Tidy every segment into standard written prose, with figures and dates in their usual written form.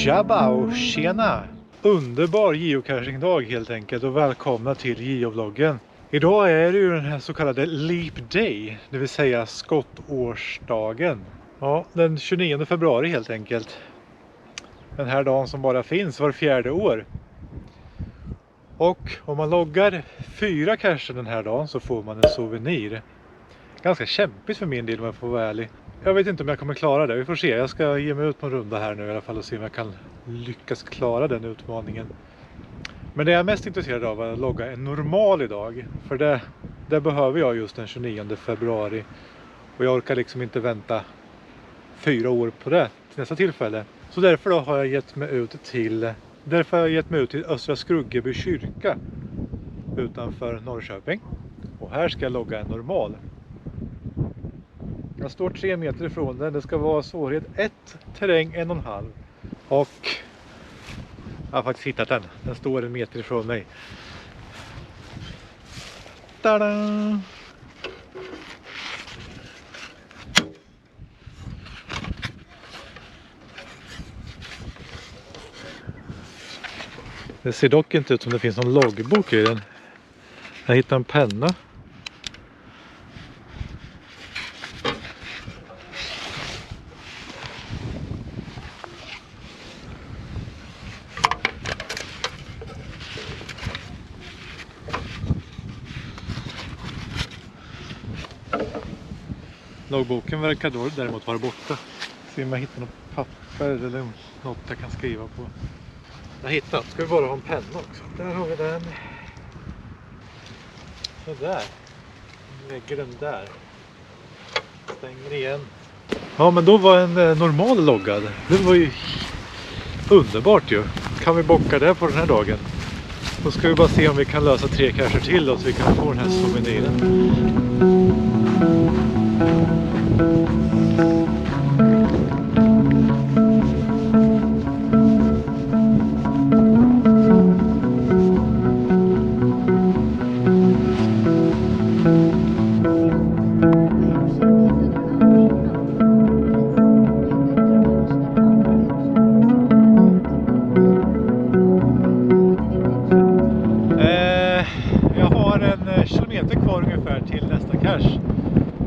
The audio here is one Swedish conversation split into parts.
Tjaba och tjena! Underbar geocaching-dag helt enkelt och välkomna till geovloggen. Idag är det ju den här så kallade Leap Day, det vill säga skottårsdagen. Ja, den 29 februari helt enkelt. Den här dagen som bara finns var 4:e år. Och om man loggar 4 cacher den här dagen så får man en souvenir. Ganska kämpigt för min del om jag får vara ärlig. Jag vet inte om jag kommer klara det, vi får se. Jag ska ge mig ut på en runda här nu i alla fall och se om jag kan lyckas klara den utmaningen. Men det jag är mest intresserad av är att logga en normal idag. För det behöver jag just den 29 februari. Och jag orkar liksom inte vänta 4 år på det till nästa tillfälle. Så därför då har jag gett mig ut till Östra Skruggeby kyrka utanför Norrköping. Och här ska jag logga en normal. Jag står 3 meter ifrån den. Det ska vara svårighet 1, terräng 1,5. Och jag har faktiskt hittat den. Den står 1 meter ifrån mig. Tada! Det ser dock inte ut som det finns någon loggbok i den. Jag hittade en penna. Loggboken verkar då däremot vara borta. Se om jag hittar något papper eller något jag kan skriva på. Jag har hittat. Ska vi bara ha en penna också. Där har vi den. Så där. Lägger den där. Stänger igen. Ja, men då var en normal loggad. Det var ju underbart ju. Kan vi bocka det på den här dagen? Då ska vi bara se om vi kan lösa 3 cacher till då, så vi kan få den här souveniren. Kvar ungefär till nästa cache.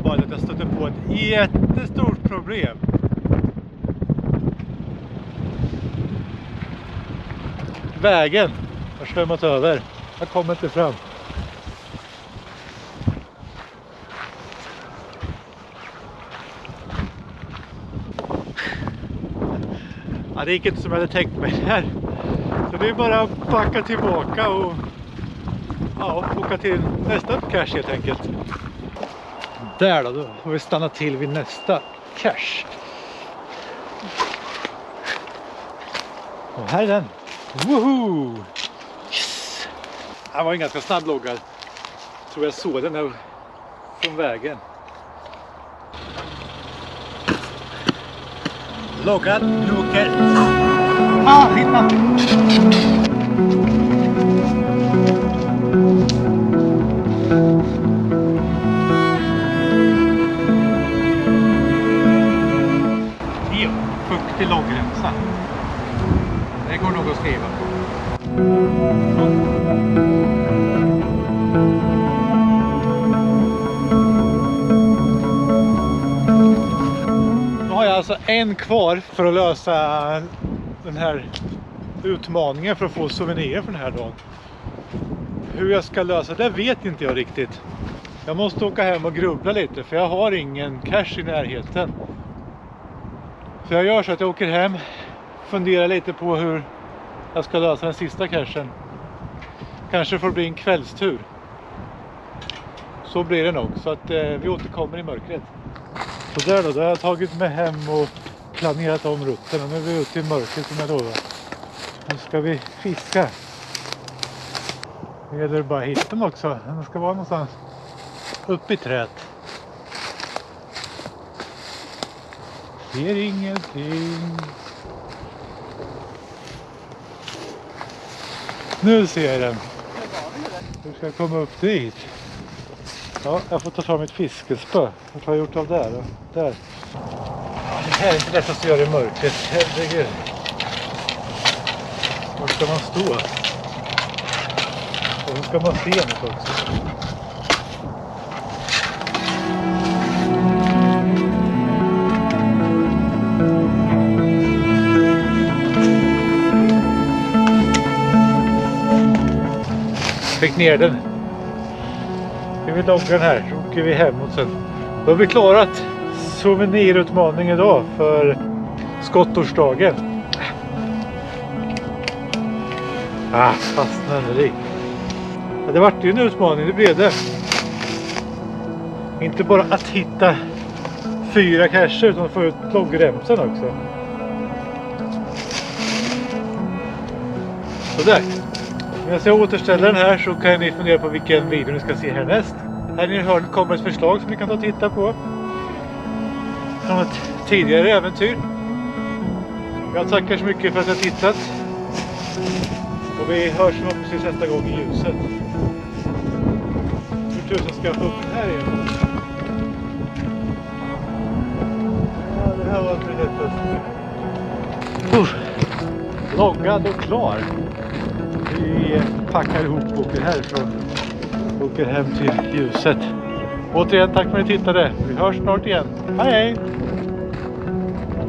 Bara att jag stötte på ett jättestort problem. Vägen har svämmat över. Jag kommer inte fram. Ja, det gick inte som jag hade tänkt mig här. Så det är bara att backa tillbaka och åka till nästa cache helt enkelt. Där då får vi stanna till vid nästa cache. Och här är den. Woohoo! Yes! Det var en ganska snabb loggad. Tror jag såg den här från vägen. Loggad, joker. Hitta! Till långremsa. Det går nog att skriva på. Nu har jag alltså en kvar för att lösa den här utmaningen för att få souvenirer för den här dagen. Hur jag ska lösa det vet inte jag riktigt. Jag måste åka hem och grubbla lite för jag har ingen cache i närheten. Så jag gör så att jag åker hem, funderar lite på hur jag ska lösa den sista cachen. Kanske får det bli en kvällstur. Så blir det nog, så att vi återkommer i mörkret. Så där då har jag tagit mig hem och planerat om rutten. Och nu är vi ute i mörkret som jag lovar. Nu ska vi fiska. Det gäller bara att hitta den också. Den ska vara någonstans uppe i träet. Ser ingenting. Nu ser jag den. Hur ska jag komma upp dit? Ja, jag får ta fram mitt fiskespö. Vad har jag gjort av det då? Där. Det här är inte lätt att göra i mörkret. Herregud. Var ska man stå? Och så ska man se något också. Fick ner den. Ska vi logga den här så åker vi hem och sen. Då har vi klarat souvenirutmaning idag för skottårsdagen. Fastnade det. Ja, det vart ju en utmaning, det blev det. Inte bara att hitta 4 cacher utan att få ut loggremsen också. Sådär. Medan jag återställer den här så kan ni fundera på vilken video ni ska se härnäst. Här i hörnet kommer ett förslag som ni kan ta och titta på. Från ett tidigare äventyr. Jag tackar så mycket för att ni har tittat. Och vi hörs precis nästa gång i ljuset. Hur tusen ska jag få upp den här igen? Ja, det här var inte rätt. Loggad och klar. Vi packar ihop och åker härifrån. Åker hem till ljuset. Återigen tack för att ni tittade. Vi hörs snart igen. Hej hej!